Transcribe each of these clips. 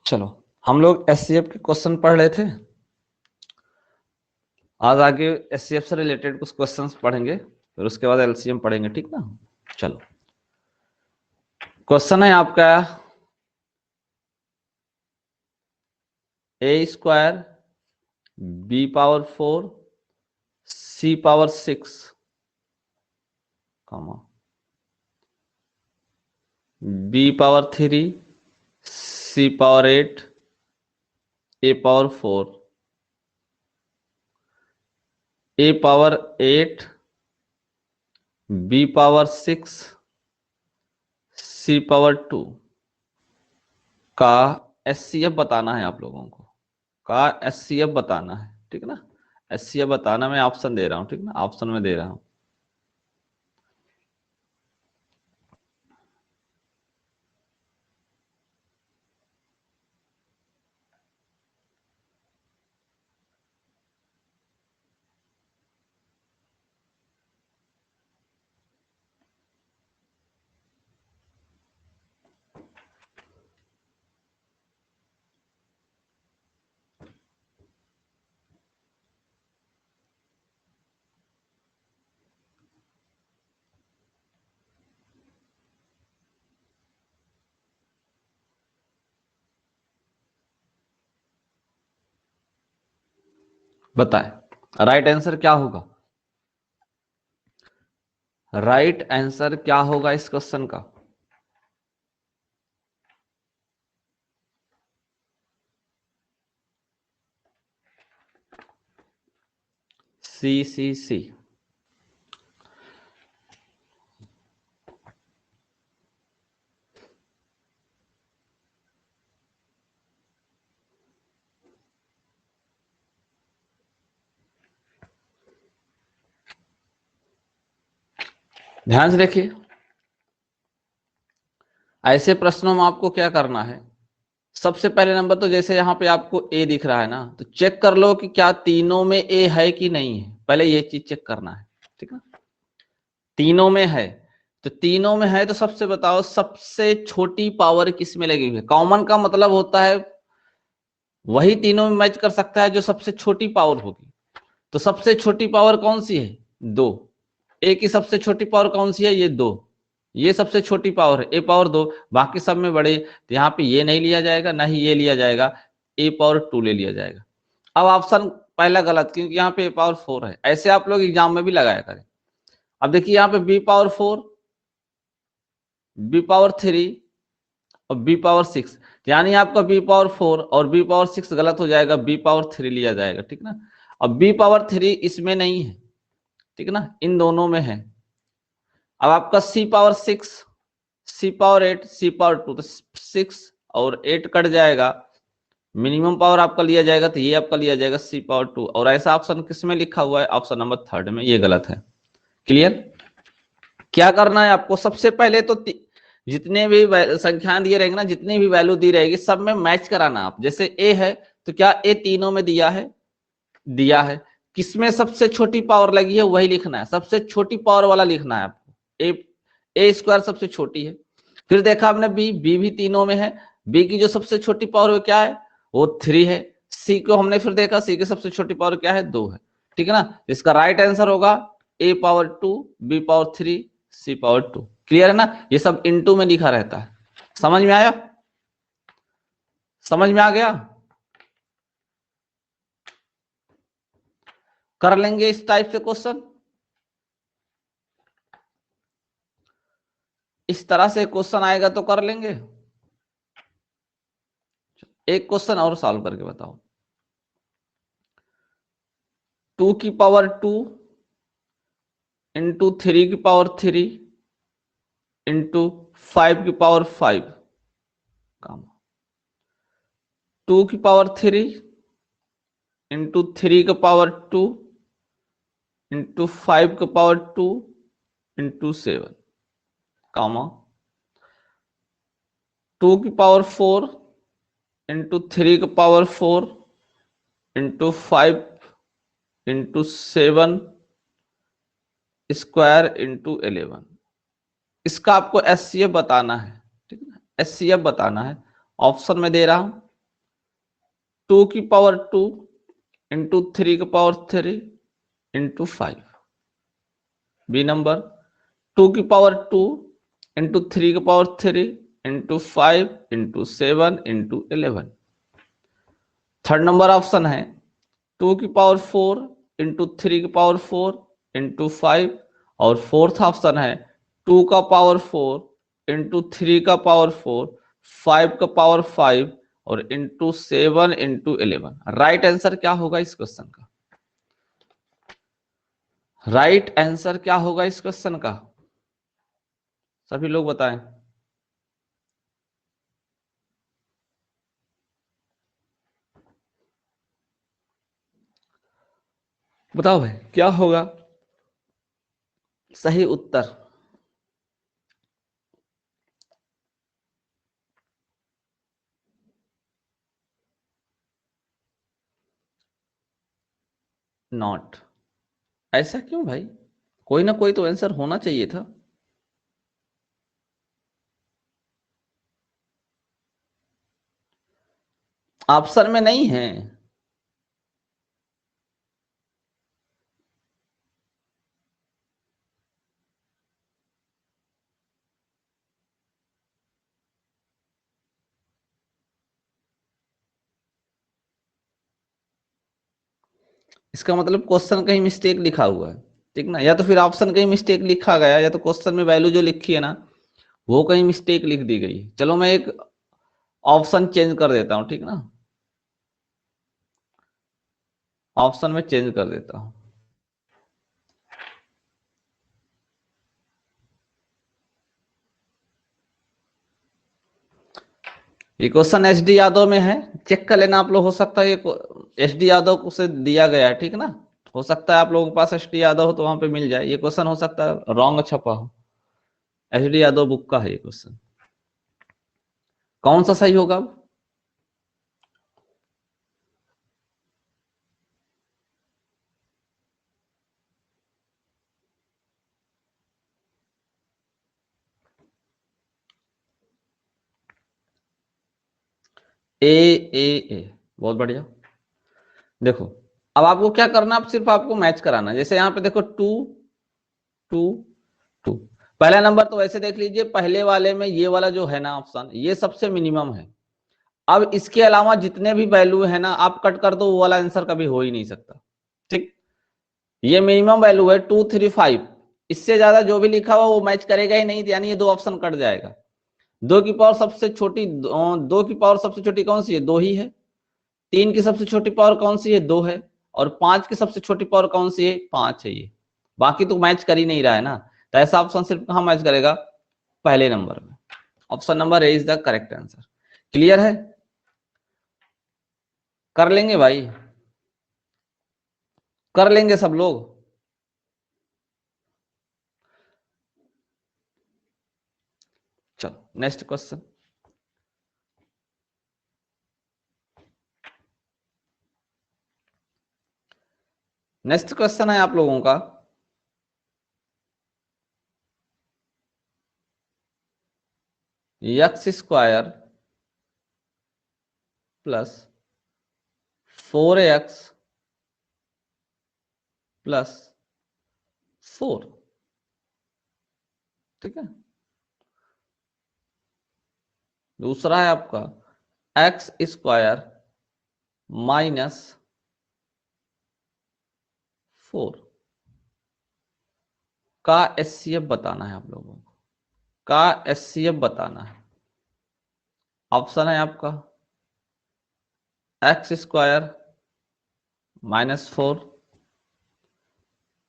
चलो हम लोग एचसीएफ के क्वेश्चन पढ़ रहे थे। आज आगे एचसीएफ से रिलेटेड कुछ क्वेश्चंस पढ़ेंगे, फिर उसके बाद एलसीएम पढ़ेंगे, ठीक ना। चलो क्वेश्चन है आपका ए स्क्वायर बी पावर 4 सी पावर 6 बी पावर 3 सी पावर 8 ए पावर 4 ए पावर 8 बी पावर 6 सी पावर 2 का एचसीएफ बताना है आप लोगों को। का एचसीएफ बताना है, ठीक ना। एचसीएफ बताना, मैं ऑप्शन दे रहा हूं, ठीक ना, ऑप्शन में दे रहा हूं। बताएं राइट आंसर क्या होगा। राइट आंसर क्या होगा इस क्वेश्चन का। सी सी सी। ध्यान से देखिए, ऐसे प्रश्नों में आपको क्या करना है। सबसे पहले नंबर तो जैसे यहाँ पे आपको ए दिख रहा है ना, तो चेक कर लो कि क्या तीनों में ए है कि नहीं है। पहले ये चीज चेक करना है, ठीक है। तीनों में है, तो तीनों में है तो सबसे बताओ सबसे छोटी पावर किस में लगी हुई है। कॉमन का मतलब होता है वही तीनों में मैच कर सकता है जो सबसे छोटी पावर होगी। तो सबसे छोटी पावर कौन सी है, 2। ए की सबसे छोटी पावर कौन सी है, ये 2। ये सबसे छोटी पावर है, ए पावर 2। बाकी सब में बड़े, तो यहाँ पे ये नहीं लिया जाएगा, ना ही ये लिया जाएगा, ए पावर 2 ले लिया जाएगा। अब ऑप्शन पहला गलत, क्योंकि यहाँ पे ए पावर 4 है। ऐसे आप लोग एग्जाम में भी लगाया करें। अब देखिए यहाँ पे बी पावर 4, बी पावर 3 और बी पावर 6, यानी आपका बी पावर 4 और बी पावर 6 गलत हो जाएगा, बी पावर 3 लिया जाएगा, ठीक ना। अब बी पावर 3 इसमें नहीं है, ठीक ना, इन दोनों में है। अब आपका सी पावर 6, सी पावर 8, सी पावर 2, तो 6 और 8 कट जाएगा, मिनिमम पावर आपका लिया जाएगा, तो ये आपका लिया जाएगा सी पावर 2। और ऐसा ऑप्शन किसमें लिखा हुआ है, ऑप्शन नंबर 3 में, ये गलत है। क्लियर। क्या करना है आपको, सबसे पहले तो जितने भी संख्या दिए रहेंगे ना, जितनी भी वैल्यू दी रहेगी, सब में मैच कराना आप। जैसे ए है तो क्या ए तीनों में दिया है, दिया है। किसमें सबसे छोटी पावर लगी है वही लिखना है, सबसे छोटी पावर वाला लिखना है आपको। ए स्क्वायर सबसे छोटी है। फिर देखा आपने बी, बी भी तीनों में है, बी की जो सबसे छोटी पावर वो क्या है, वो 3 है। सी को हमने फिर देखा, सी की सबसे छोटी पावर क्या है, 2 है, ठीक है ना। इसका राइट आंसर होगा ए पावर 2, बी पावर 3, सी पावर 2। क्लियर है ना, ये सब इनटू में लिखा रहता है। समझ में आया, समझ में आ गया। कर लेंगे इस टाइप से क्वेश्चन। इस तरह से क्वेश्चन आएगा तो कर लेंगे। एक क्वेश्चन और सॉल्व करके बताओ। 2 की पावर 2 इंटू 3 की पावर 3 इंटू 5 की पावर 5, 2 की पावर 3 इंटू 3 की पावर 2 इंटू 5 की पावर 2 इंटू 7, कामा 2 की पावर 4 इंटू 3 की power 4 into 5 into 7 square into 11। इसका आपको एचसीएफ बताना है, ठीक है ना, एचसीएफ बताना है। ऑप्शन में दे रहा हूं, 2 की पावर 2 इंटू 3 की पावर 3 इंटू 5। बी नंबर 2 की पावर 2 इंटू 3 की power 3 into 5 into 7 into 11। Third number option है 2 की पावर 4 इंटू 3 की पावर 4 इंटू 5। और फोर्थ ऑप्शन है 2 का पावर 4 इंटू 3 का पावर 4 5 का पावर 5 और इंटू 7 इंटू 11। राइट आंसर क्या होगा इस क्वेश्चन का? राइट आंसर क्या होगा इस क्वेश्चन का? सभी लोग बताएं। बताओ भाई क्या होगा सही उत्तर? नॉट। ऐसा क्यों भाई? कोई ना कोई तो आंसर होना चाहिए था। ऑप्शन में नहीं है। इसका मतलब क्वेश्चन कहीं मिस्टेक लिखा हुआ है, ठीक ना? या तो फिर ऑप्शन कहीं मिस्टेक लिखा गया, या तो क्वेश्चन में वैल्यू जो लिखी है ना वो कहीं मिस्टेक लिख दी गई। चलो मैं एक ऑप्शन चेंज कर देता हूं, ठीक ना? ऑप्शन में चेंज कर देता हूं। ये क्वेश्चन एच डी यादव में है, चेक कर लेना आप लोग। हो सकता है ये एच डी यादव को से दिया गया है, ठीक ना? हो सकता है आप लोगों के पास एच डी यादव हो तो वहां पे मिल जाए। ये क्वेश्चन हो सकता है रॉन्ग छपा हो। एच डी यादव बुक का है ये क्वेश्चन। कौन सा सही होगा अब? ए ए ए, बहुत बढ़िया। देखो अब आपको क्या करना, अब सिर्फ आपको मैच कराना है। जैसे यहाँ पे देखो 2 2 2। पहला नंबर तो वैसे देख लीजिए, पहले वाले में ये वाला जो है ना ऑप्शन, ये सबसे मिनिमम है। अब इसके अलावा जितने भी वैल्यू है ना आप कट कर दो, वो वाला आंसर कभी हो ही नहीं सकता, ठीक? ये मिनिमम वैल्यू है 2 3 5। इससे ज्यादा जो भी लिखा हुआ वो मैच करेगा ही नहीं, यानी ये दो ऑप्शन कट जाएगा। 2 की पावर सबसे छोटी, 2 की पावर सबसे छोटी कौन सी है? 2 ही है। 3 की सबसे छोटी पावर कौन सी है? 2 है। और 5 की सबसे छोटी पावर कौन सी है? 5 है। ये बाकी तो मैच कर ही नहीं रहा है ना, तो ऐसा ऑप्शन सिर्फ कहां मैच करेगा? पहले नंबर में। Option number A is the correct answer. Clear है? कर लेंगे भाई, कर लेंगे सब लोग। चलो नेक्स्ट क्वेश्चन। नेक्स्ट क्वेश्चन है आप लोगों का x² प्लस 4x प्लस 4, ठीक है? दूसरा है आपका x² माइनस 4 का एचसीएफ बताना है आप लोगों को। का एचसीएफ बताना है। ऑप्शन है आपका x² -4,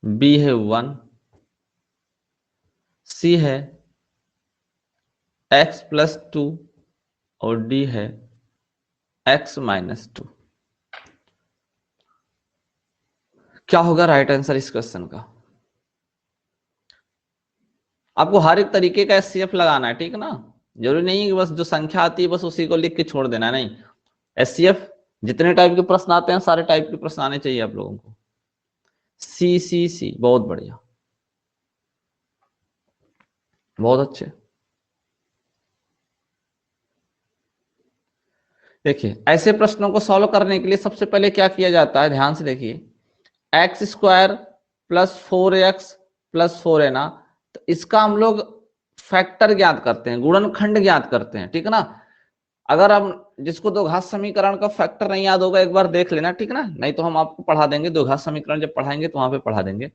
बी है 1, सी है x+2 और डी है x-2। क्या होगा राइट आंसर इस क्वेश्चन का? आपको हर एक तरीके का एचसीएफ लगाना है, ठीक है ना? जरूरी नहीं है कि बस जो संख्या आती है बस उसी को लिख के छोड़ देना, नहीं। एचसीएफ जितने टाइप के प्रश्न आते हैं सारे टाइप के प्रश्न आने चाहिए आप लोगों को। सी सी सी, बहुत बढ़िया, बहुत अच्छे। देखिए ऐसे प्रश्नों को सॉल्व करने के लिए सबसे पहले क्या किया जाता है, ध्यान से देखिए, x square plus 4x plus 4 है ना, तो इसका हम लोग फैक्टर ज्ञात करते हैं, गुणनखंड ज्ञात करते हैं, ठीक है ना। अगर हम जिसको द्विघात समीकरण का फैक्टर नहीं याद होगा एक बार देख लेना, ठीक है ना, नहीं तो हम आपको पढ़ा देंगे, द्विघात समीकरण जब पढ़ाएंगे तो वहां पे पढ़ा देंगे।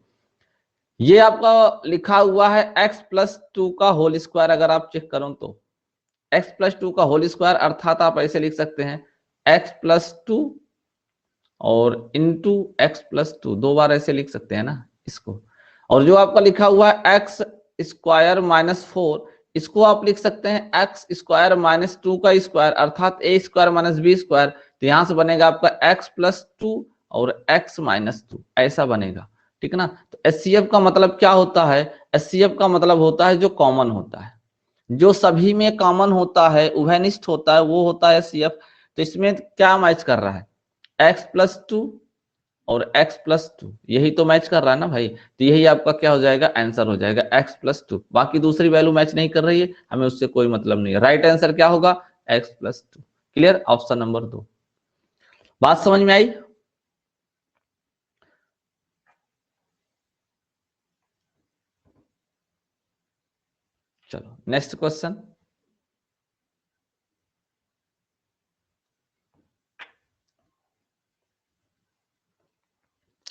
ये आपका लिखा हुआ है x प्लस 2 का होल स्क्वायर, अगर आप चेक करो तो x प्लस 2 का होल स्क्वायर, अर्थात आप ऐसे लिख सकते हैं x प्लस 2 और इंटू x प्लस 2, दो बार ऐसे लिख सकते हैं ना इसको। और जो आपका लिखा हुआ है x स्क्वायर माइनस 4, इसको आप लिख सकते हैं एक्स स्क्वायर माइनस 2 का स्क्वायर, अर्थात ए स्क्वायर माइनस बी स्क्वायर। तो यहां से बनेगा आपका x प्लस 2 और x माइनस 2, ऐसा बनेगा, ठीक है ना। तो एचसीएफ का मतलब क्या होता है, एचसीएफ का मतलब होता है जो कॉमन होता है, जो सभी में कॉमन होता है, उभयनिष्ठ होता है, वो होता है एचसीएफ। तो इसमें क्या मैच कर रहा है, x प्लस 2 और x प्लस 2, यही तो मैच कर रहा है ना भाई। तो यही आपका क्या हो जाएगा, आंसर हो जाएगा x प्लस 2। बाकी दूसरी वैल्यू मैच नहीं कर रही है, हमें उससे कोई मतलब नहीं है। राइट आंसर क्या होगा, x plus 2। Clear, option number 2। बात समझ में आई। चलो नेक्स्ट क्वेश्चन।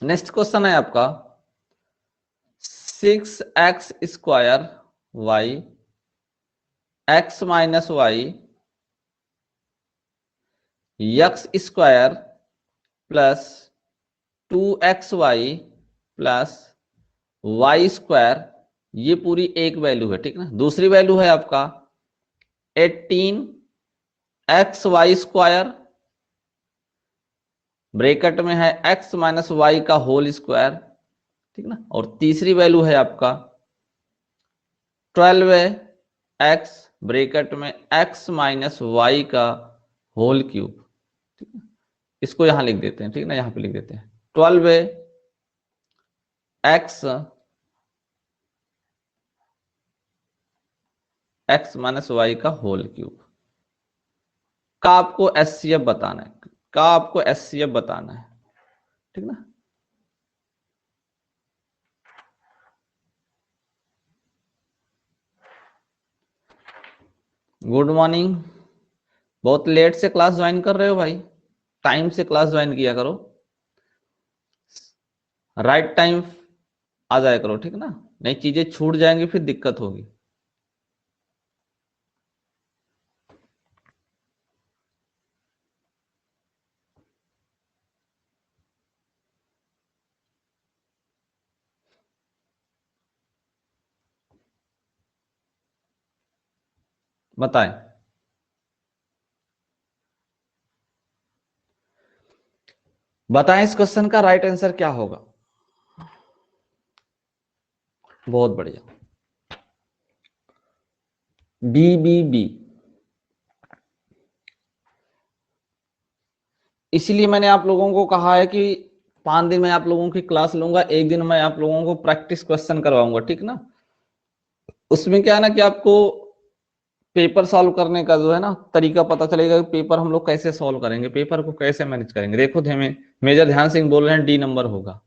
नेक्स्ट क्वेश्चन है आपका 6x square Y X minus Y X square plus 2xy plus Y square, ये पूरी एक वैल्यू है, ठीक है ना। दूसरी वैल्यू है आपका 18xy स्क्वायर, ब्रैकेट में है x माइनस वाई का होल स्क्वायर, ठीक ना। और तीसरी वैल्यू है आपका 12x, ब्रैकेट में x माइनस वाई का होल क्यूब, ठीक है। इसको यहां लिख देते हैं, ठीक ना, यहां पे लिख देते हैं 12x माइनस वाई का होल क्यूब का आपको एचसीएफ बताना है, का आपको एचसीएफ बताना है, ठीक ना। गुड मॉर्निंग, बहुत लेट से क्लास ज्वाइन कर रहे हो भाई, टाइम से क्लास ज्वाइन किया करो, राइट टाइम आ जाया करो, ठीक है ना, नहीं चीजें छूट जाएंगी फिर दिक्कत होगी। बताएं, बताएं इस क्वेश्चन का राइट आंसर क्या होगा। बहुत बढ़िया, बी बी बी। इसीलिए मैंने आप लोगों को कहा है कि 5 दिन मैं आप लोगों की क्लास लूंगा, एक दिन मैं आप लोगों को प्रैक्टिस क्वेश्चन करवाऊंगा, ठीक ना। उसमें क्या है ना कि आपको पेपर सॉल्व करने का जो है ना तरीका पता चलेगा कि पेपर हम लोग कैसे सॉल्व करेंगे, पेपर को कैसे मैनेज करेंगे। देखो हमें मेजर ध्यान सिंह बोल रहे हैं डी नंबर होगा,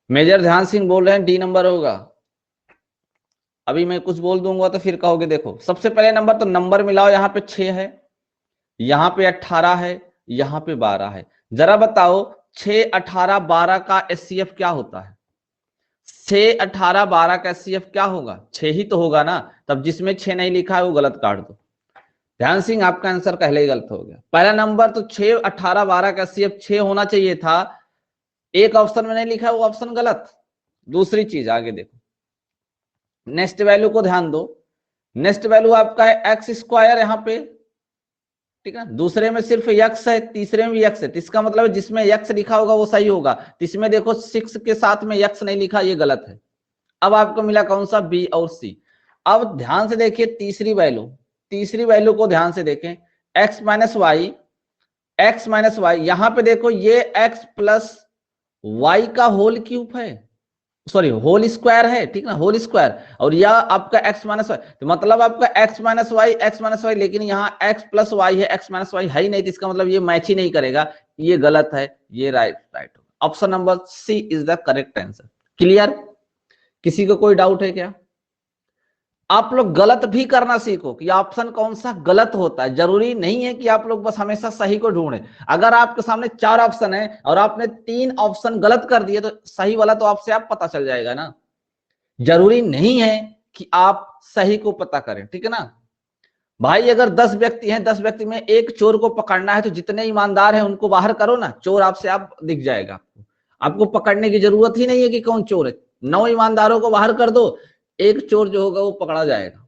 मेजर ध्यान सिंह बोल रहे हैं डी नंबर होगा। अभी मैं कुछ बोल दूंगा तो फिर कहोगे, देखो सबसे पहले नंबर तो नंबर मिलाओ, यहाँ पे 6 है, यहाँ पे 18 है, यहाँ पे 12 है। जरा बताओ 6 18 12 का एचसीएफ क्या होता है, 6 18 12 का एचसीएफ क्या होगा, 6 ही तो होगा ना। तब जिसमें 6 नहीं लिखा है वो गलत काट दो। ध्यान सिंह आपका आंसर पहले ही गलत हो गया, पहला नंबर तो 6 18 12 का एचसीएफ 6 होना चाहिए था, एक ऑप्शन में नहीं लिखा वो ऑप्शन गलत। दूसरी चीज आगे देखो, नेक्स्ट वैल्यू को ध्यान दो, नेक्स्ट वैल्यू आपका है एक्स स्क्वायर यहाँ पे, ठीक है। दूसरे में सिर्फ यक्स है, तीसरे में भी यक्स है, तो इसका मतलब जिसमें यक्स लिखा होगा वो सही होगा। तो इसमें देखो 6 के साथ में यक्स नहीं लिखा, ये गलत है। अब आपको मिला कौन सा, बी और सी। अब ध्यान से देखिए तीसरी वैल्यू, तीसरी वैल्यू को ध्यान से देखें, X minus Y, X minus Y, यहां पे देखो ये एक्स प्लस वाई का होल क्यूब है, सॉरी होल स्क्वायर है, ठीक ना, होल स्क्वायर, और यह आपका x माइनस वाई, तो मतलब आपका x माइनस वाई, लेकिन यहाँ x प्लस वाई है, x माइनस वाई है ही नहीं, तो इसका मतलब ये मैच ही नहीं करेगा, ये गलत है, ये राइट होगा। Option number C is the correct answer. Clear? किसी को कोई डाउट है क्या? आप लोग गलत भी करना सीखो कि ऑप्शन कौन सा गलत होता है। जरूरी नहीं है कि आप लोग बस हमेशा सही को ढूंढें। अगर आपके सामने 4 ऑप्शन है और आपने 3 ऑप्शन गलत कर दिए, तो सही वाला तो आपसे आप पता चल जाएगा ना। जरूरी नहीं है कि आप सही को पता करें, ठीक है ना भाई। अगर 10 व्यक्ति हैं, 10 व्यक्ति में एक चोर को पकड़ना है, तो जितने ईमानदार हैं उनको बाहर करो ना, चोर आपसे आप दिख जाएगा। आपको पकड़ने की जरूरत ही नहीं है कि कौन चोर है। 9 ईमानदारों को बाहर कर दो, एक चोर जो होगा वो पकड़ा जाएगा।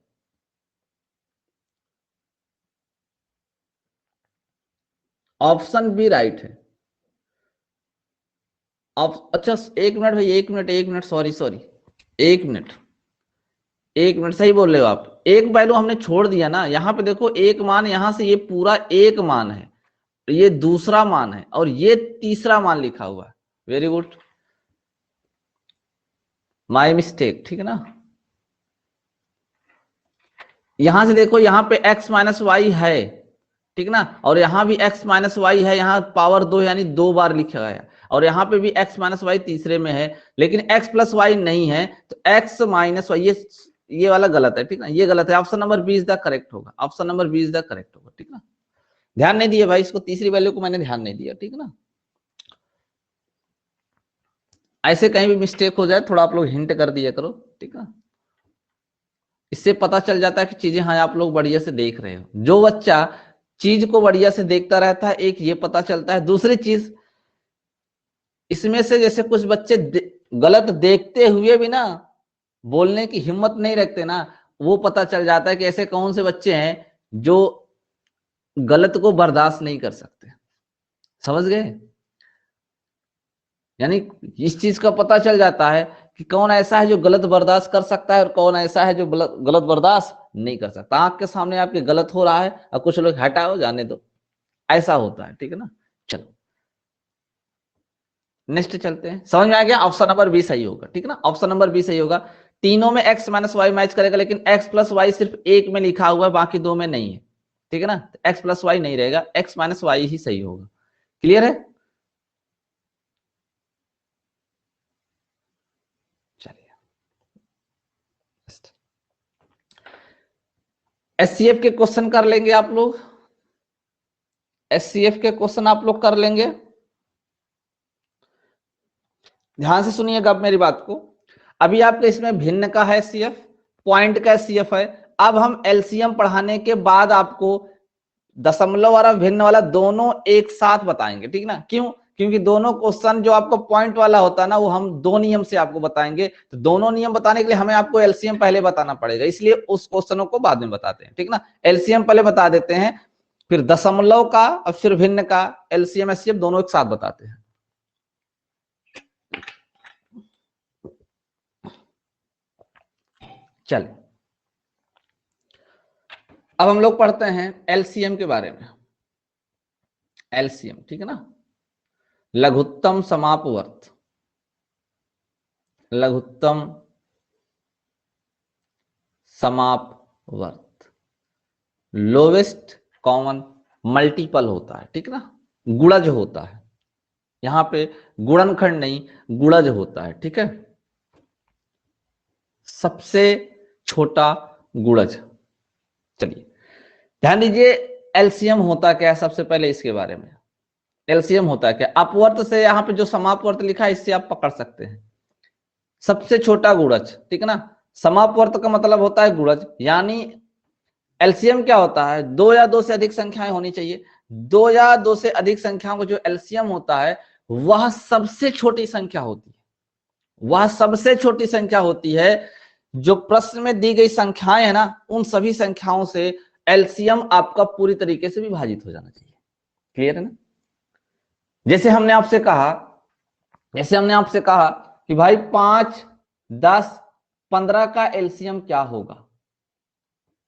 ऑप्शन बी राइट है। अच्छा 1 मिनट भाई, 1 मिनट, सॉरी 1 मिनट, 1 मिनट, सही बोल रहे हो आप। एक वैल्यू हमने छोड़ दिया ना, यहाँ पे देखो एक मान, यहां से ये पूरा एक मान है, ये दूसरा मान है, और ये तीसरा मान लिखा हुआ है। वेरी गुड, माय मिस्टेक, ठीक है ना। यहां से देखो, यहाँ पे x माइनस वाई है, ठीक ना, और यहाँ भी x माइनस वाई है, यहाँ पावर 2 यानी 2 बार लिखा गया, और यहाँ पे भी x माइनस वाई तीसरे में है, लेकिन x प्लस वाई नहीं है, तो x माइनस वाई, ये वाला गलत है, ठीक ना, ये गलत है। Option number B is the correct होगा, option number B is the correct होगा, ठीक ना। ध्यान नहीं दिया भाई, इसको तीसरी वैल्यू को मैंने ध्यान नहीं दिया, ठीक है ना। ऐसे कहीं भी मिस्टेक हो जाए, थोड़ा आप लोग हिंट कर दिया करो, ठीक है। इससे पता चल जाता है कि चीजें हाँ आप लोग बढ़िया से देख रहे हो। जो बच्चा चीज को बढ़िया से देखता रहता है, एक ये पता चलता है। दूसरी चीज, इसमें से जैसे कुछ बच्चे गलत देखते हुए भी ना बोलने की हिम्मत नहीं रखते ना, वो पता चल जाता है कि ऐसे कौन से बच्चे हैं जो गलत को बर्दाश्त नहीं कर सकते। समझ गए? यानी इस चीज का पता चल जाता है कि कौन ऐसा है जो गलत बर्दाश्त कर सकता है और कौन ऐसा है जो गलत बर्दाश्त नहीं कर सकता। आंख के सामने आपके गलत हो रहा है और कुछ लोग हटाओ जाने दो, ऐसा होता है, ठीक है ना। चलो नेक्स्ट चलते हैं। समझ में आ गया? ऑप्शन नंबर बी सही होगा, ठीक है ना, ऑप्शन नंबर बी सही होगा। तीनों में x माइनस वाई मैच करेगा, लेकिन x प्लस वाई सिर्फ एक में लिखा हुआ है, बाकी 2 में नहीं है, ठीक है ना। x प्लस वाई नहीं रहेगा, x माइनस वाई ही सही होगा। क्लियर है? चलिए एचसीएफ के क्वेश्चन कर लेंगे आप लोग, एचसीएफ के क्वेश्चन आप लोग कर लेंगे। ध्यान से सुनिएगा अब मेरी बात को। अभी आपके इसमें भिन्न का है एचसीएफ, पॉइंट का एचसीएफ है। अब हम एलसीएम पढ़ाने के बाद आपको दशमलव और भिन्न वाला दोनों एक साथ बताएंगे, ठीक ना। क्यों? क्योंकि दोनों क्वेश्चन जो आपको पॉइंट वाला होता है ना, वो हम 2 नियम से आपको बताएंगे। तो दोनों नियम बताने के लिए हमें आपको एलसीएम पहले बताना पड़ेगा, इसलिए उस क्वेश्चनों को बाद में बताते हैं, ठीक ना। एलसीएम पहले बता देते हैं, फिर दशमलव का और फिर भिन्न का एलसीएम एचसीएफ दोनों एक साथ बताते हैं। चलिए अब हम लोग पढ़ते हैं एलसीएम के बारे में। एलसीएम, ठीक है ना, लघुत्तम समापवर्त, लघुत्तम समापवर्त, लोवेस्ट कॉमन मल्टीपल होता है, ठीक ना, गुणज होता है। यहां पे गुणनखंड नहीं, गुणज होता है, ठीक है। सबसे छोटा गुणज। चलिए ध्यान दीजिए, एलसीएम होता क्या है, सबसे पहले इसके बारे में। एलसीएम होता है क्या? अपवर्त से यहाँ पे जो समापवर्त लिखा है, इससे आप पकड़ सकते हैं सबसे छोटा गुणज, ठीक है ना। समापवर्त का मतलब होता है गुणज, यानी एलसीएम क्या होता है, 2 या 2 से अधिक संख्याएं होनी चाहिए। 2 या 2 से अधिक संख्याओं को जो एलसीएम होता है, वह सबसे छोटी संख्या होती है। वह सबसे छोटी संख्या होती है। जो प्रश्न में दी गई संख्याएं है ना, उन सभी संख्याओं से एलसीएम आपका पूरी तरीके से विभाजित हो जाना चाहिए। क्लियर है ना? जैसे हमने आपसे कहा, कि भाई 5, 10, 15 का एलसीएम क्या होगा।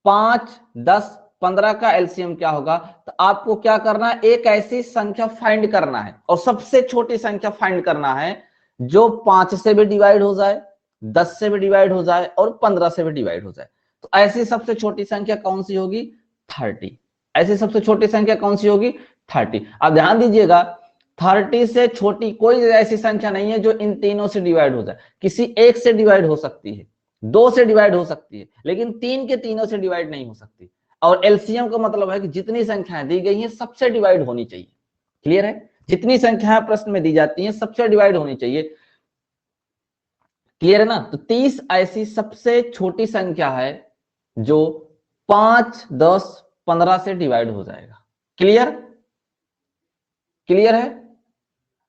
5, 10, 15 का एलसीएम क्या होगा? तो आपको क्या करना है, एक ऐसी संख्या फाइंड करना है और सबसे छोटी संख्या फाइंड करना है जो 5 से भी डिवाइड हो जाए, 10 से भी डिवाइड हो जाए और 15 से भी डिवाइड हो जाए। तो ऐसी सबसे छोटी संख्या कौन सी होगी? 30। ऐसी सबसे छोटी संख्या कौन सी होगी? 30। अब ध्यान दीजिएगा, 30 से छोटी कोई ऐसी संख्या नहीं है जो इन तीनों से डिवाइड हो जाए। किसी एक से डिवाइड हो सकती है, 2 से डिवाइड हो सकती है, लेकिन 3 के तीनों से डिवाइड नहीं हो सकती। और एलसीएम का मतलब है कि जितनी संख्याएं दी गई हैं सबसे डिवाइड होनी चाहिए। क्लियर है? जितनी संख्याएं प्रश्न में दी जाती हैं सबसे डिवाइड होनी चाहिए। क्लियर है ना? तो 30 ऐसी सबसे छोटी संख्या है जो 5, 10, 15 से डिवाइड हो जाएगा। क्लियर? क्लियर है?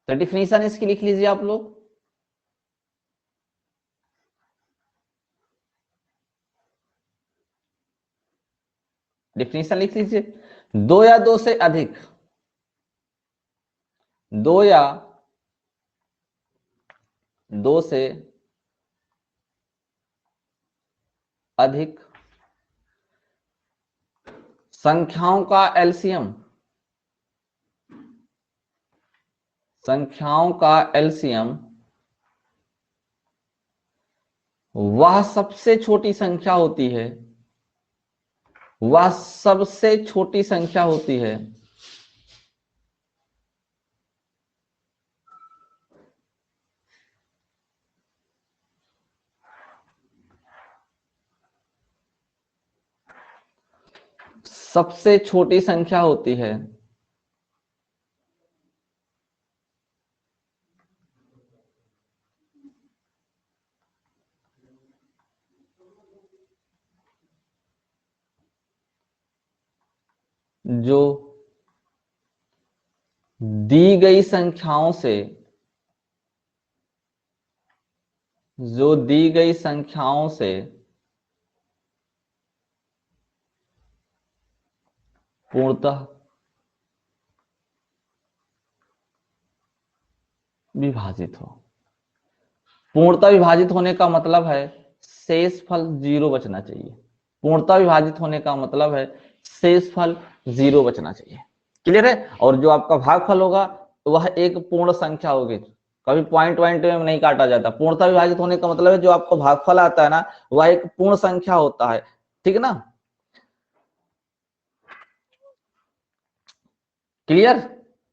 तो डिफिनीशन इसकी लिख लीजिए आप लोग। डिफिनीशन लिख लीजिए। 2 या 2 से अधिक, 2 या 2 से अधिक संख्याओं का एलसीएम, संख्याओं का एलसीएम वह सबसे छोटी संख्या होती है, वह सबसे छोटी संख्या होती है सबसे छोटी संख्या होती है जो दी गई संख्याओं से, जो दी गई संख्याओं से पूर्णतः विभाजित हो। पूर्णतः विभाजित होने का मतलब है शेषफल 0 बचना चाहिए। पूर्णतः विभाजित होने का मतलब है शेषफल 0 बचना चाहिए। क्लियर है? और जो आपका भागफल होगा वह एक पूर्ण संख्या होगी, कभी पॉइंट पॉइंट में नहीं काटा जाता। पूर्णतः विभाजित होने का मतलब है जो आपको भागफल आता है ना वह एक पूर्ण संख्या होता है। ठीक है ना? क्लियर?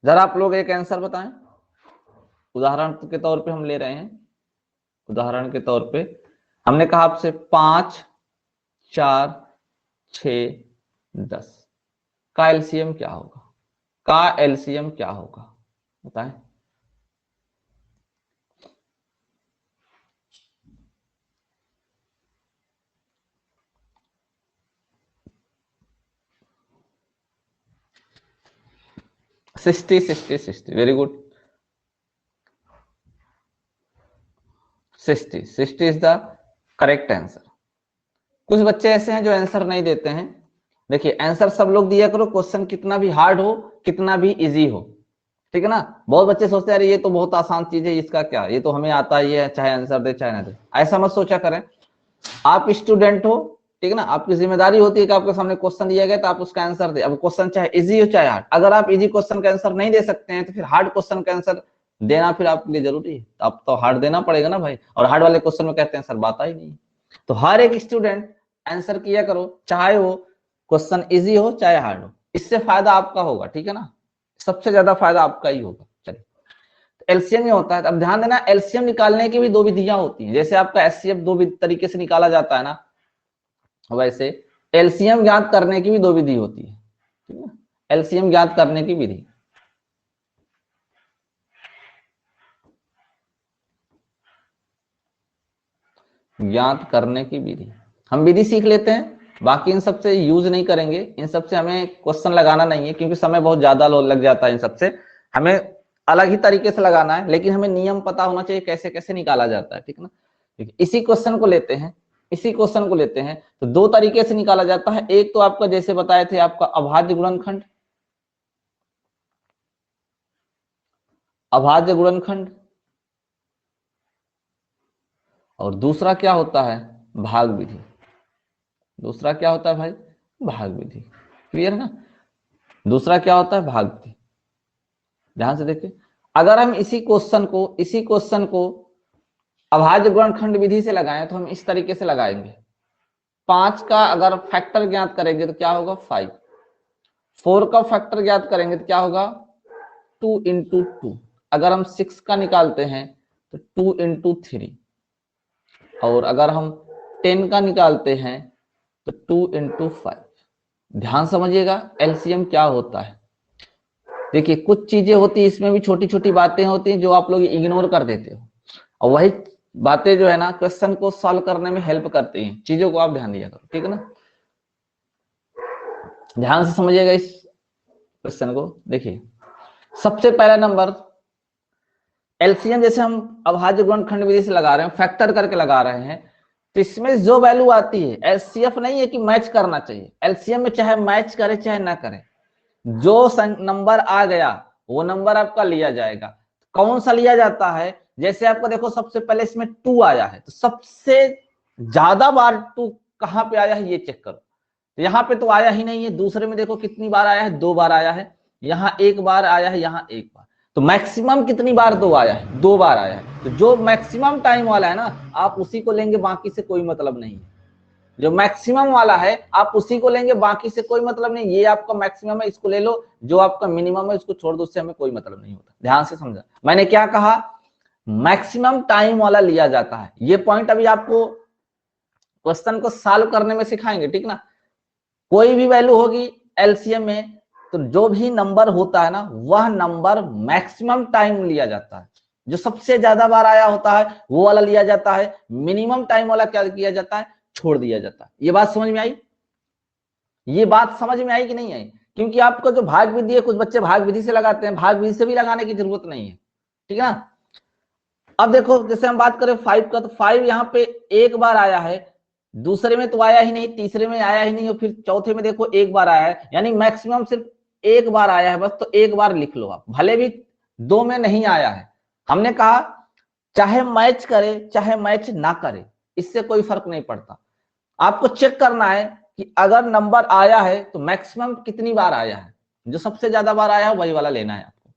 जरा आप लोग एक आंसर बताएं। उदाहरण के तौर पे हम ले रहे हैं, उदाहरण के तौर पे हमने कहा आपसे 5, 4, 6, 10 का एलसीएम क्या होगा? का एलसीएम क्या होगा बताएं। Sixty, 60, 60, very good. 60, 60 is the correct answer. कुछ बच्चे ऐसे हैं जो आंसर नहीं देते हैं। देखिए आंसर सब लोग दिया करो, क्वेश्चन कितना भी हार्ड हो, कितना भी इजी हो। ठीक है ना? बहुत बच्चे सोचते हैं अरे ये तो बहुत आसान चीज है, इसका क्या, ये तो हमें आता ही है, चाहे आंसर दे चाहे ना दे। ऐसा मत सोचा करें। आप स्टूडेंट हो, ठीक है ना? आपकी जिम्मेदारी होती है कि आपके सामने क्वेश्चन दिया गया तो आप उसका आंसर दे। अब क्वेश्चन चाहे इजी हो चाहे हार्ड, अगर आप इजी क्वेश्चन का आंसर नहीं दे सकते हैं तो फिर हार्ड क्वेश्चन का आंसर देना फिर आपके लिए जरूरी है। तो आप तो हार्ड देना पड़ेगा ना भाई। और हार्ड वाले क्वेश्चन में कहते हैं सर बात ही नहीं। तो हर एक स्टूडेंट आंसर किया करो, चाहे वो क्वेश्चन इजी हो चाहे हार्ड हो। इससे फायदा आपका होगा। ठीक है ना? सबसे ज्यादा फायदा आपका ही होगा। चलिए, एलसीएम में होता है। अब ध्यान देना, एलसीएम निकालने की भी दो विधियां होती हैं। जैसे आपका एचसीएफ दो तरीके से निकाला जाता है ना, वैसे एलसीएम ज्ञात करने की भी दो विधि होती है। ठीक है? एलसीएम ज्ञात करने की विधि, ज्ञात करने की विधि हम विधि सीख लेते हैं, बाकी इन सबसे यूज नहीं करेंगे। इन सबसे हमें क्वेश्चन लगाना नहीं है क्योंकि समय बहुत ज्यादा लग जाता है। इन सबसे हमें अलग ही तरीके से लगाना है, लेकिन हमें नियम पता होना चाहिए कैसे कैसे निकाला जाता है। ठीक है ना? इसी क्वेश्चन को लेते हैं, इसी क्वेश्चन को लेते हैं तो दो तरीके से निकाला जाता है। एक तो आपका जैसे बताए थे आपका अभाज्य गुणनखंड, अभाज्य गुणनखंड, और दूसरा क्या होता है? भाग विधि। दूसरा क्या होता है भाई? भाग विधि। क्लियर है ना? दूसरा क्या होता है? भाग विधि। ध्यान से देखिए, अगर हम इसी क्वेश्चन को अभाज्य गुणनखंड विधि से लगाएं तो हम इस तरीके से लगाएंगे। 5 का अगर फैक्टर ज्ञात करेंगे तो क्या होगा 5, 4 का फैक्टर ज्ञात करेंगे तो क्या होगा 2 इंटू 2, अगर हम 6 का निकालते हैं तो 2 इंटू 3, और अगर हम 10 का निकालते हैं तो 2 इंटू 5। ध्यान समझिएगा एलसीएम क्या होता है। देखिए कुछ चीजें होती है इसमें भी, छोटी छोटी बातें होती हैं जो आप लोग इग्नोर कर देते हो, और वही बातें जो है ना क्वेश्चन को सॉल्व करने में हेल्प करती हैं। चीजों को आप ध्यान दिया करो, ठीक है ना। ध्यान से समझिएगा इस क्वेश्चन को। देखिए सबसे पहला नंबर एलसीएम, जैसे हम अभाज्य गुणनखंड विधि से लगा रहे हैं, फैक्टर करके लगा रहे हैं, तो इसमें जो वैल्यू आती है एलसीएफ नहीं है कि मैच करना चाहिए। एलसीएम में चाहे मैच करे चाहे ना करे, जो नंबर आ गया वो नंबर आपका लिया जाएगा। कौन सा लिया जाता है, जैसे आपको देखो सबसे पहले इसमें 2 आया है, तो सबसे ज्यादा बार 2 कहां पे आया है ये चेक करो। तो यहाँ पे तो आया ही नहीं है। दूसरे में देखो कितनी बार आया है, 2 बार आया है। यहाँ 1 बार आया है, यहाँ 1 बार। तो मैक्सिमम कितनी बार 2 आया है, 2 बार आया है। तो जो मैक्सिमम टाइम वाला है ना आप उसी को लेंगे, बाकी से कोई मतलब नहीं है। जो मैक्सिमम वाला है आप उसी को लेंगे, बाकी से कोई मतलब नहीं। ये आपका मैक्सिमम है, इसको ले लो। जो आपका मिनिमम है उसको छोड़ दो, उससे हमें कोई मतलब नहीं होता। ध्यान से समझा मैंने क्या कहा, मैक्सिमम टाइम वाला लिया जाता है। ये पॉइंट अभी आपको क्वेश्चन को सॉल्व करने में सिखाएंगे, ठीक ना। कोई भी वैल्यू होगी एलसीएम में, तो जो भी नंबर होता है ना वह नंबर मैक्सिमम टाइम लिया जाता है। जो सबसे ज्यादा बार आया होता है वो वाला लिया जाता है, मिनिमम टाइम वाला क्या किया जाता है, छोड़ दिया जाता है। ये बात समझ में आई, ये बात समझ में आई कि नहीं आई। क्योंकि आपको जो भाग विधि है, कुछ बच्चे भाग विधि से लगाते हैं, भाग विधि से भी लगाने की जरूरत नहीं है, ठीक है ना। अब देखो जैसे हम बात करें 5 का, तो 5 यहाँ पे 1 बार आया है, दूसरे में तो आया ही नहीं, तीसरे में आया ही नहीं, और फिर चौथे में देखो 1 बार आया है। यानी मैक्सिमम सिर्फ 1 बार आया है बस, तो 1 बार लिख लो आप, भले भी 2 में नहीं आया है। हमने कहा चाहे मैच करे चाहे मैच ना करे, इससे कोई फर्क नहीं पड़ता। आपको चेक करना है कि अगर नंबर आया है तो मैक्सिमम कितनी बार आया है, जो सबसे ज्यादा बार आया है वही वाला लेना है आपको।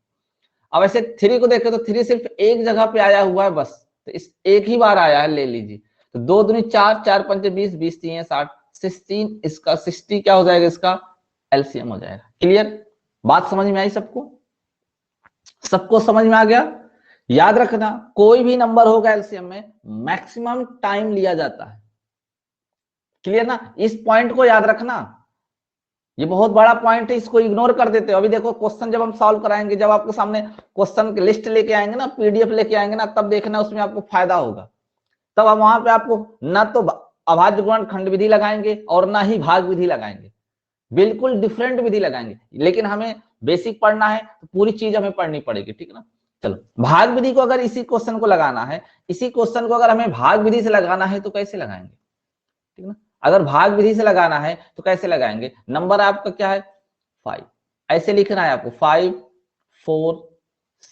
अब ऐसे 3 को देखें तो 3 सिर्फ एक जगह पे आया हुआ है बस, तो इस एक ही बार आया है, ले लीजिए। तो 2 दूनी 4, 4 पंचे 20, 20 तीन 60, 16 इसका 60 क्या हो जाएगा, इसका एलसीएम हो जाएगा। क्लियर, बात समझ में आई सबको, सबको समझ में आ गया। याद रखना कोई भी नंबर होगा एलसीएम में मैक्सिमम टाइम लिया जाता है। क्लियर ना, इस पॉइंट को याद रखना, ये बहुत बड़ा पॉइंट है, इसको इग्नोर कर देते हो। अभी देखो क्वेश्चन जब हम सॉल्व कराएंगे, जब आपके सामने क्वेश्चन की लिस्ट लेके आएंगे ना, पीडीएफ लेके आएंगे ना, तब देखना उसमें आपको फायदा होगा। तब हम वहां पे आपको ना तो अभाज्य गुणनखंड विधि लगाएंगे और ना ही भाग विधि लगाएंगे, बिल्कुल डिफरेंट विधि लगाएंगे। लेकिन हमें बेसिक पढ़ना है तो पूरी चीज हमें पढ़नी पड़ेगी, ठीक है ना। चलो भाग विधि को अगर इसी क्वेश्चन को लगाना है, इसी क्वेश्चन को अगर हमें भाग विधि से लगाना है तो कैसे लगाएंगे, ठीक है ना। अगर भाग विधि से लगाना है तो कैसे लगाएंगे, नंबर आपका क्या है 5, ऐसे लिखना है आपको 5, 4,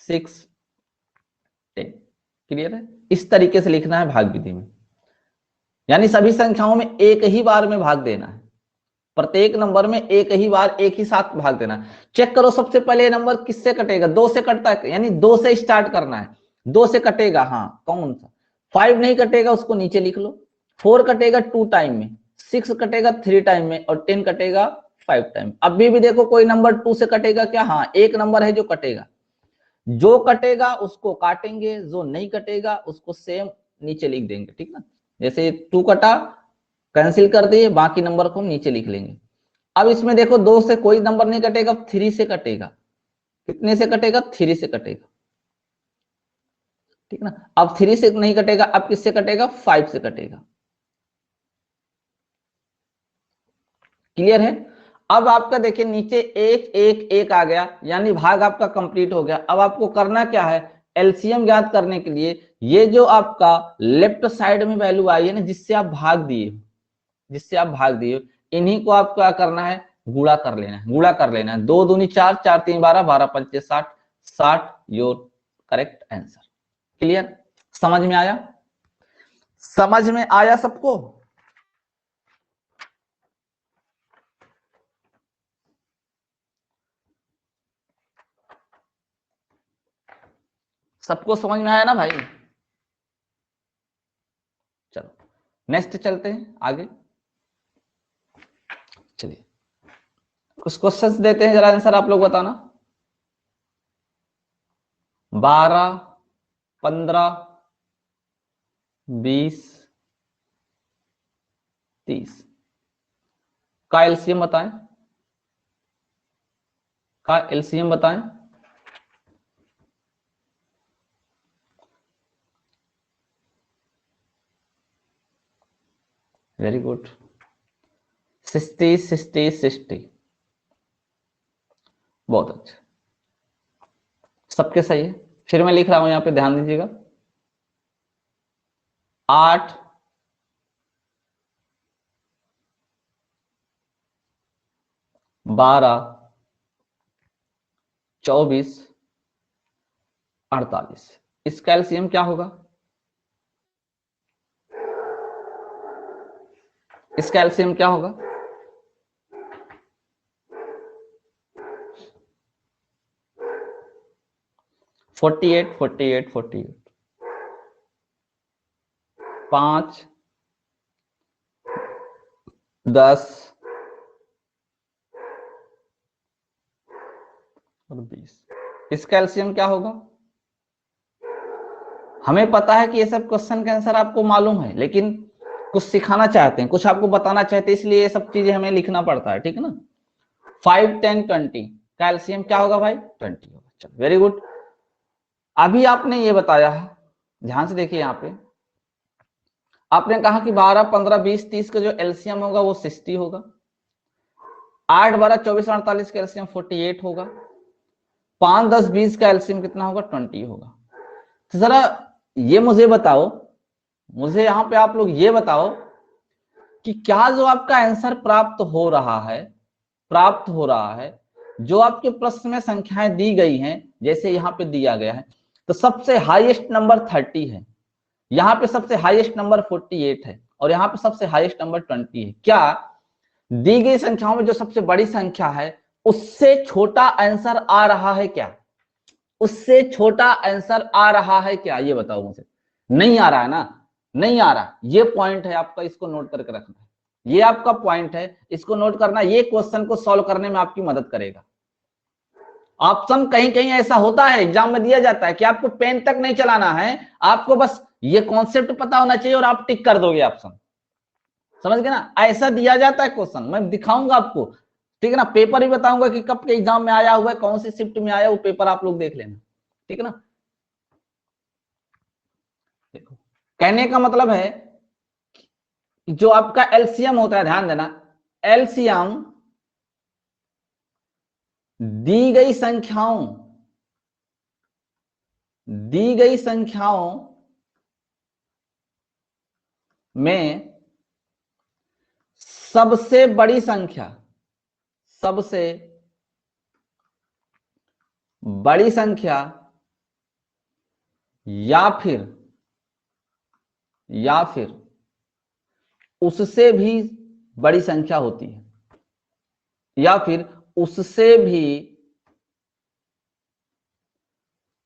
6, 10। क्लियर है, इस तरीके से लिखना है भाग विधि में। यानी सभी संख्याओं में एक ही बार में भाग देना है, प्रत्येक नंबर में एक ही बार एक ही साथ भाग देना है। चेक करो सबसे पहले नंबर किससे कटेगा, 2 से कटता है, यानी 2 से स्टार्ट करना है। 2 से कटेगा, हाँ कौन सा, 5 नहीं कटेगा उसको नीचे लिख लो, 4 कटेगा 2 टाइम में, 6 कटेगा 3 टाइम में, और 10 कटेगा 5 टाइम। अभी भी देखो कोई नंबर 2 से कटेगा क्या, हाँ एक नंबर है जो कटेगा। जो कटेगा उसको काटेंगे, जो नहीं कटेगा उसको सेम नीचे लिख देंगे, ठीक ना। जैसे 2 कटा, कैंसिल कर दिए, बाकी नंबर को हम नीचे लिख लेंगे। अब इसमें देखो 2 से कोई नंबर नहीं कटेगा, 3 से कटेगा। कितने से कटेगा, 3 से कटेगा, ठीक ना। अब 3 से नहीं कटेगा, अब किससे कटेगा, 5 से कटेगा। क्लियर है। अब आपका देखिए नीचे 1 1 1 आ गया, यानी भाग आपका कंप्लीट हो गया। अब आपको करना क्या है, एलसीएम ज्ञात करने के लिए ये जो आपका लेफ्ट साइड में वैल्यू आई है ना, जिससे आप भाग दिए, जिससे आप भाग दिए, इन्हीं को आपको क्या करना है, गुणा कर लेना है, गुणा कर लेना है। 2 दूनी 4, 4 3 12, 12 पंचे 60, 60 योर करेक्ट आंसर। क्लियर, समझ में आया, समझ में आया सबको। सबको समझ में आया ना भाई? चलो नेक्स्ट चलते हैं आगे। चलिए कुछ क्वेश्चंस देते हैं, जरा आंसर आप लोग बताना। 12, 15, 20, 30 का एलसीएम बताएं, का एलसीएम बताएं। Very good. 60, 60, 60, बहुत अच्छा, सबके सही है। फिर मैं लिख रहा हूं, यहां पे ध्यान दीजिएगा। 8, 12, 24, 48, इसका एलसीएम क्या होगा? इसका एलसीएम क्या होगा? 48, 48, 48, 5, 10 और 20, इसका एलसीएम क्या होगा? हमें पता है कि ये सब क्वेश्चन का आंसर आपको मालूम है, लेकिन कुछ सिखाना चाहते हैं, कुछ आपको बताना चाहते हैं, इसलिए ये सब चीजें हमें लिखना पड़ता है, ठीक है ना। 5, 10, 20 का एलसीएम क्या होगा भाई? 20 होगा। चलो वेरी गुड। अभी आपने ये बताया है, ध्यान से देखिए यहाँ पे, आपने कहा कि 12, 15, 20, 30 का जो एलसीएम होगा वो 60 होगा। 8, 12, 24, 48 का एलसीएम 48 होगा। 5, 10, 20 का एलसीएम कितना होगा? 20 होगा। तो जरा ये मुझे बताओ, मुझे यहां पे आप लोग ये बताओ कि क्या जो आपका आंसर प्राप्त हो रहा है, प्राप्त हो रहा है, जो आपके प्रश्न में संख्याएं दी गई हैं, जैसे यहां पे दिया गया है, तो सबसे हाईएस्ट नंबर 30 है, यहां पे सबसे हाईएस्ट नंबर 48 है, और यहां पे सबसे हाईएस्ट नंबर 20 है। क्या दी गई संख्याओं में जो सबसे बड़ी संख्या है उससे छोटा आंसर आ रहा है क्या? उससे छोटा आंसर आ रहा है क्या? ये बताओ मुझे। नहीं आ रहा है ना? नहीं आ रहा, ये पॉइंट है आपका, इसको नोट करके रखना है। ये आपका पॉइंट है, इसको नोट करना, ये क्वेश्चन को सॉल्व करने में आपकी मदद करेगा। ऑप्शन कहीं कहीं ऐसा होता है, एग्जाम में दिया जाता है कि आपको पेन तक नहीं चलाना है, आपको बस ये कॉन्सेप्ट पता होना चाहिए और आप टिक कर दोगे ऑप्शन। समझ गए ना? ऐसा दिया जाता है क्वेश्चन, मैं दिखाऊंगा आपको, ठीक है ना। पेपर ही बताऊंगा कि कब के एग्जाम में आया हुआ है, कौन सी शिफ्ट में आया, वो पेपर आप लोग देख लेना, ठीक है ना। देखो कहने का मतलब है जो आपका एलसीएम होता है, ध्यान देना, एलसीएम दी गई संख्याओं, दी गई संख्याओं में सबसे बड़ी संख्या, सबसे बड़ी संख्या या फिर उससे भी बड़ी संख्या होती है, या फिर उससे भी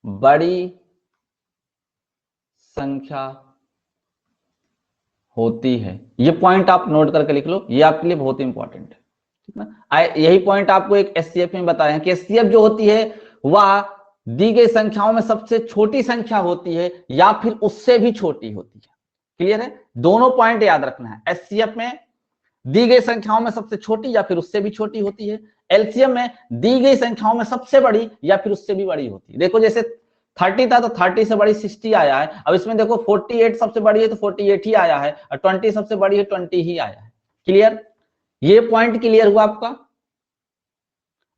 बड़ी संख्या होती है। ये पॉइंट आप नोट करके लिख लो, ये आपके लिए बहुत इंपॉर्टेंट है, ठीक ना। यही पॉइंट आपको एक एससीएफ में बताया कि एससीएफ जो होती है वह दी गई संख्याओं में सबसे छोटी संख्या होती है या फिर उससे भी छोटी होती है। क्लियर है? दोनों पॉइंट याद रखना है। एचसीएफ में दी गई संख्याओं में सबसे छोटी या फिर उससे भी छोटी होती है, एलसीएम में दी गई संख्याओं में सबसे बड़ी या फिर उससे भी बड़ी होती है। देखो जैसे 30 था तो 30 से बड़ी 60 आया है, अब इसमें देखो 48 सबसे बड़ी है तो 48 ही आया है, और 20 सबसे बड़ी है 20 ही आया है। क्लियर? ये पॉइंट क्लियर हुआ आपका?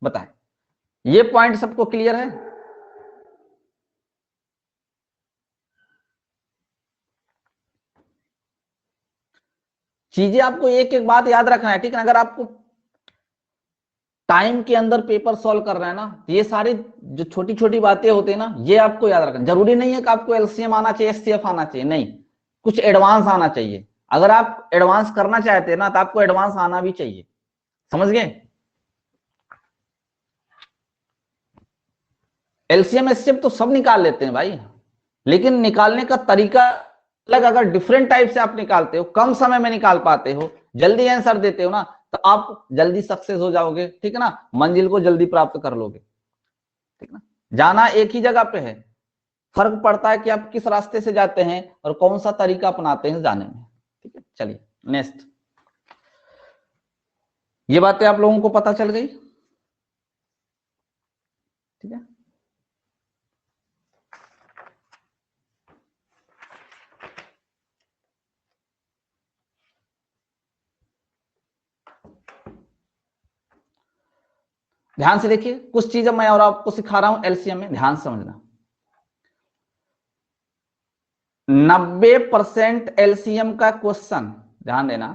बताएं, ये पॉइंट सबको क्लियर है? चीजें आपको एक एक बात याद रखना है, ठीक है। अगर आपको टाइम के अंदर पेपर सॉल्व कर रहे हैं ना, ये सारी जो छोटी छोटी बातें होती है ना, ये आपको याद रखना। जरूरी नहीं है कि आपको एलसीएम आना चाहिए, एचसीएफ आना चाहिए, नहीं, कुछ एडवांस आना चाहिए। अगर आप एडवांस करना चाहते हैं ना तो आपको एडवांस आना भी चाहिए। समझ गए? एलसीएम एचसीएफ तो सब निकाल लेते हैं भाई, लेकिन निकालने का तरीका अलग, अगर डिफरेंट टाइप से आप निकालते हो, कम समय में निकाल पाते हो, जल्दी आंसर देते हो ना, तो आप जल्दी सक्सेस हो जाओगे, ठीक है ना, मंजिल को जल्दी प्राप्त कर लोगे, ठीक है ना। जाना एक ही जगह पे है, फर्क पड़ता है कि आप किस रास्ते से जाते हैं और कौन सा तरीका अपनाते हैं जाने में, ठीक है। चलिए नेक्स्ट, ये बातें आप लोगों को पता चल गई, ठीक है। ध्यान से देखिए, कुछ चीजें मैं और आपको सिखा रहा हूं एलसीएम में, ध्यान से समझना। 90% एलसीएम का क्वेश्चन, ध्यान देना,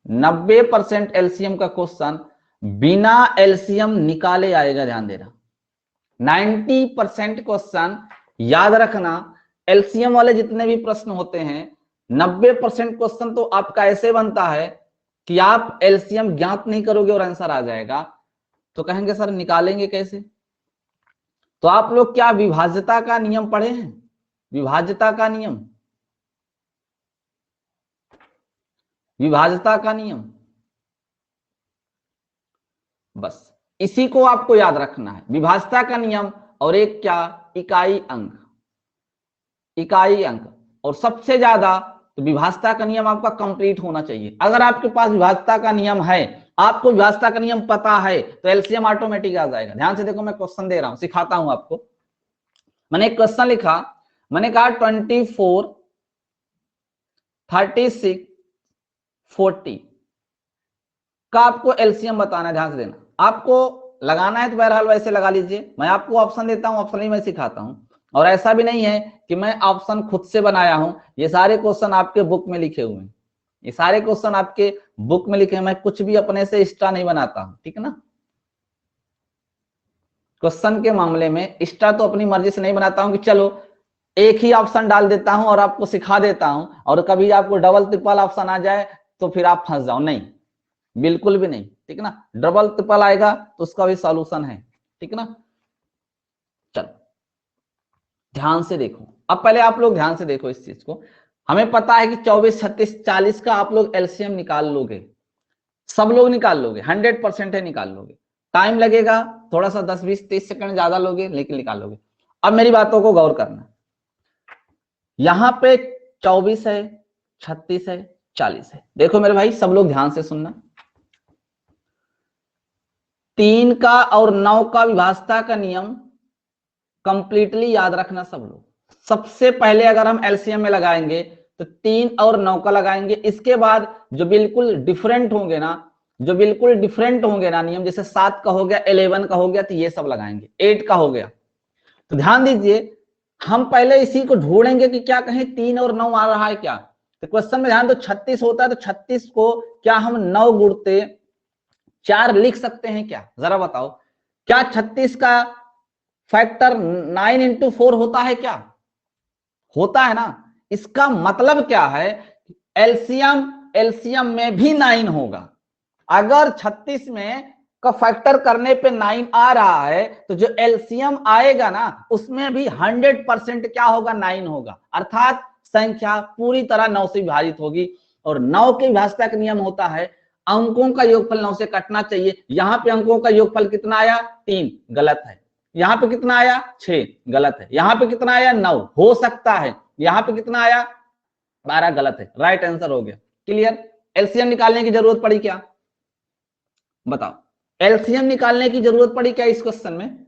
90% एलसीएम का क्वेश्चन बिना एलसीएम निकाले आएगा, ध्यान देना। 90% क्वेश्चन याद रखना, एलसीएम वाले जितने भी प्रश्न होते हैं, 90% क्वेश्चन तो आपका ऐसे बनता है कि आप एलसीएम ज्ञात नहीं करोगे और आंसर आ जाएगा, तो कहेंगे सर निकालेंगे कैसे। तो आप लोग क्या विभाज्यता का नियम पढ़े हैं? विभाज्यता का नियम, विभाज्यता का नियम, बस इसी को आपको याद रखना है, विभाज्यता का नियम। और एक क्या, इकाई अंक, इकाई अंक। और सबसे ज्यादा तो विभाज्यता का नियम आपका कंप्लीट होना चाहिए। अगर आपके पास विभाज्यता का नियम है, आपको विभाज्यता का नियम पता है, तो एलसीएम ऑटोमेटिक आ जाएगा। ध्यान से देखो, मैं क्वेश्चन दे रहा हूं, सिखाता हूं आपको। मैंने एक क्वेश्चन लिखा, मैंने कहा 24, 36, 40 का आपको एलसीएम बताना है। ध्यान से देना, आपको लगाना है तो बहरहाल वैसे लगा लीजिए, मैं आपको ऑप्शन देता हूं, ऑप्शन ही मैं सिखाता हूं। और ऐसा भी नहीं है कि मैं ऑप्शन खुद से बनाया हूं, ये सारे क्वेश्चन आपके बुक में लिखे हुए हैं, ये सारे क्वेश्चन आपके बुक में लिखे हैं, मैं कुछ भी अपने से एक्स्ट्रा नहीं बनाता हूं, ठीक है ना। क्वेश्चन के मामले में एक्स्ट्रा तो अपनी मर्जी से नहीं बनाता हूं कि चलो एक ही ऑप्शन डाल देता हूं और आपको सिखा देता हूं, और कभी आपको डबल ट्रिपल ऑप्शन आ जाए तो फिर आप फंस जाओ, नहीं, बिल्कुल भी नहीं, ठीक है ना। डबल ट्रिपल आएगा तो उसका भी सॉल्यूशन है, ठीक है ना। चलो ध्यान से देखो, अब पहले आप लोग ध्यान से देखो इस चीज को। हमें पता है कि 24, 36, 40 का आप लोग एलसीएम निकाल लोगे, सब लोग निकाल लोगे, 100% है निकाल लोगे। टाइम लगेगा थोड़ा सा, 10, 20, 30 सेकंड ज्यादा लोगे, लेकिन निकाल लोगे। अब मेरी बातों को गौर करना, यहां पे 24 है, 36 है, 40 है। देखो मेरे भाई, सब लोग ध्यान से सुनना। 3 का और 9 का विभाज्यता का नियम कंप्लीटली याद रखना सब लोग। सबसे पहले अगर हम एलसीएम में लगाएंगे तो 3 और 9 का लगाएंगे, इसके बाद जो बिल्कुल डिफरेंट होंगे ना, जो बिल्कुल डिफरेंट होंगे ना नियम, जैसे 7 का हो गया, 11 का हो गया, तो ये सब लगाएंगे, 8 का हो गया। तो ध्यान दीजिए, हम पहले इसी को ढूंढेंगे कि क्या कहीं 3 और 9 आ रहा है क्या। तो क्वेश्चन में ध्यान दो, 36 होता है तो 36 को क्या हम 9 गुणते 4 लिख सकते हैं क्या, जरा बताओ। क्या 36 का फैक्टर 9 इंटू 4 होता है क्या? होता है ना। इसका मतलब क्या है, एलसीएम, एलसीएम में भी 9 होगा। अगर 36 में का फैक्टर करने पे 9 आ रहा है, तो जो एलसीएम आएगा ना, उसमें भी 100% क्या होगा, 9 होगा। अर्थात संख्या पूरी तरह 9 से विभाजित होगी। और 9 के विभाज्यता का नियम होता है, अंकों का योगफल 9 से कटना चाहिए। यहां पे अंकों का योगफल कितना आया, 3, गलत है। यहां पे कितना आया, 6, गलत है। यहां पे कितना आया, 9, हो सकता है। यहां पे कितना आया, 12, गलत है। राइट आंसर हो गया। क्लियर। एलसीएम निकालने की जरूरत पड़ी क्या, बताओ। एलसीएम निकालने की जरूरत पड़ी क्या इस क्वेश्चन में?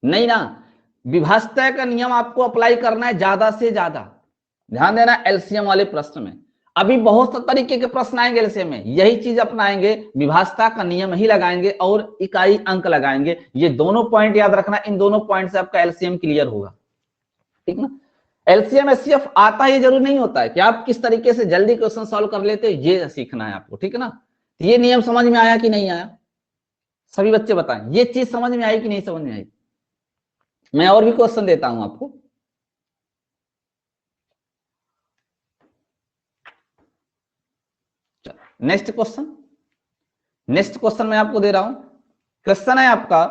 नहीं ना। विभाज्यता का नियम आपको अप्लाई करना है ज्यादा से ज्यादा। ध्यान देना, एलसीएम वाले प्रश्न में अभी बहुत से तरीके के प्रश्न आएंगे एलसीएम में, यही चीज अपनाएंगे, विभाज्यता का नियम ही लगाएंगे और इकाई अंक लगाएंगे। ये दोनों पॉइंट याद रखना, इन दोनों पॉइंट से आपका एलसीएम क्लियर होगा, ठीक ना। एलसीएम एचसीएफ आता ही जरूर नहीं होता है कि आप किस तरीके से जल्दी क्वेश्चन सॉल्व कर लेते, ये सीखना है आपको, ठीक है ना। ये नियम समझ में आया कि नहीं आया, सभी बच्चे बताएं, ये चीज समझ में आई कि नहीं समझ में आई। मैं और भी क्वेश्चन देता हूं आपको। नेक्स्ट क्वेश्चन, नेक्स्ट क्वेश्चन मैं आपको दे रहा हूं। क्वेश्चन है आपका,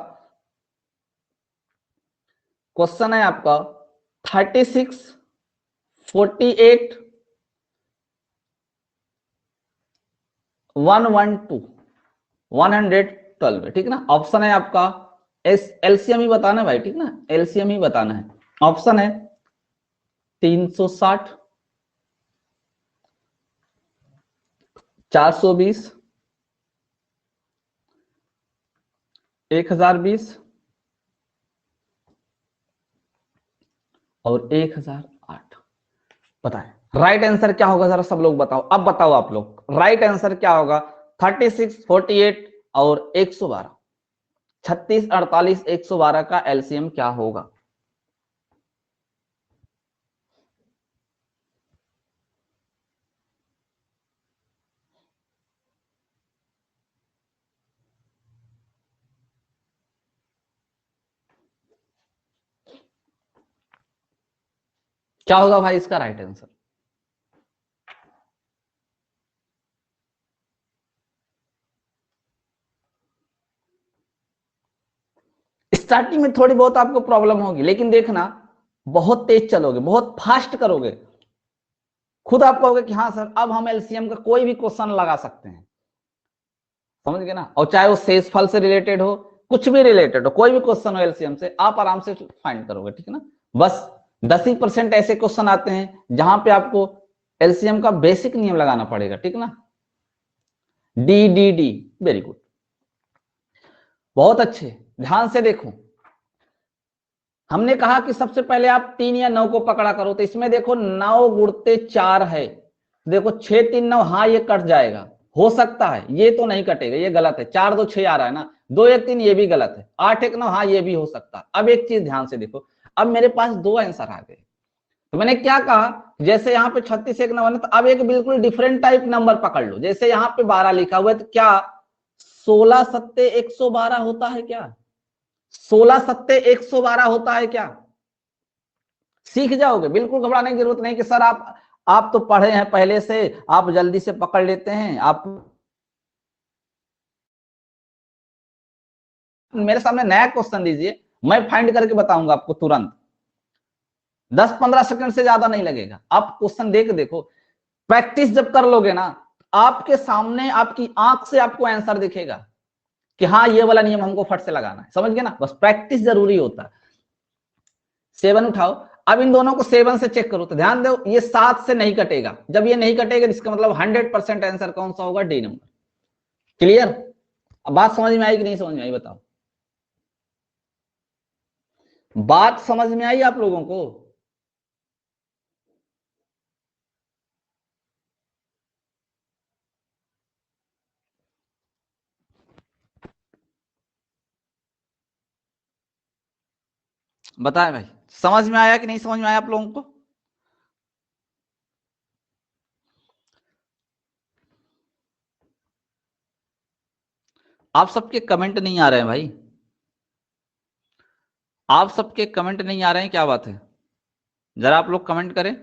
क्वेश्चन है आपका 36, 48, 112, 112 है, ठीक ना। ऑप्शन है आपका एलसीएम ही बताना है भाई, ठीक ना, एलसीएम ही बताना है। ऑप्शन है 360, 420, 1020 और 1008। बताएं राइट आंसर क्या होगा, जरा सब लोग बताओ। अब बताओ आप लोग राइट आंसर क्या होगा। 36, 48 और 112, 36, 48, 112 का एलसीएम क्या होगा। क्या होगा भाई इसका राइट आंसर। स्टार्टिंग में थोड़ी बहुत आपको प्रॉब्लम होगी, लेकिन देखना बहुत तेज चलोगे, बहुत फास्ट करोगे, खुद आप कहोगे कि हाँ सर अब हम एलसीएम का कोई भी क्वेश्चन लगा सकते हैं। समझ गए ना। और चाहे वो शेषफल से रिलेटेड हो, कुछ भी रिलेटेड हो, कोई भी क्वेश्चन हो एलसीएम से, आप आराम से फाइंड करोगे, ठीक है ना। बस 10% ऐसे क्वेश्चन आते हैं जहां पे आपको एलसीएम का बेसिक नियम लगाना पड़ेगा, ठीक ना। D D D, very good, बहुत अच्छे। ध्यान से देखो, हमने कहा कि सबसे पहले आप 3 या 9 को पकड़ा करो, तो इसमें देखो 9 गुणते 4 है, देखो 6 3 9, हाँ ये कट जाएगा, हो सकता है, ये तो नहीं कटेगा, ये गलत है। 4 2 6 आ रहा है ना, 2 1 3 ये भी गलत है, 8 1 9 हाँ ये भी हो सकता है। अब एक चीज ध्यान से देखो, अब मेरे पास 2 आंसर आ गए, तो मैंने क्या कहा, जैसे यहाँ पे 36 1 9 है, तो अब एक बिल्कुल डिफरेंट टाइप नंबर पकड़ लो। जैसे यहाँ पे 12 लिखा हुआ है, तो क्या 16 सत्ते 112 होता है क्या, 16 सत्ते 112 होता है क्या। सीख जाओगे, बिल्कुल घबराने की जरूरत नहीं कि सर आप तो पढ़े हैं पहले से, आप जल्दी से पकड़ लेते हैं। आप मेरे सामने नया क्वेश्चन दीजिए, मैं फाइंड करके बताऊंगा आपको तुरंत, 10-15 सेकंड से ज्यादा नहीं लगेगा। आप क्वेश्चन देख देखो, प्रैक्टिस जब कर लोगे ना, आपके सामने आपकी आंख से आपको आंसर दिखेगा कि हाँ ये वाला नियम हमको फट से लगाना है। समझ गए ना, बस प्रैक्टिस जरूरी होता है। 7 उठाओ, अब इन दोनों को 7 से चेक करो, तो ध्यान दो ये 7 से नहीं कटेगा। जब ये नहीं कटेगा इसका मतलब 100% आंसर कौन सा होगा, डी नंबर। क्लियर। अब बात समझ में आई कि नहीं समझ में आई, बताओ। बात समझ में आई आप लोगों को। बताएं भाई, समझ में आया कि नहीं समझ में आया आप लोगों को। आप सबके कमेंट नहीं आ रहे हैं भाई, आप सबके कमेंट नहीं आ रहे हैं, क्या बात है, जरा आप लोग कमेंट करें।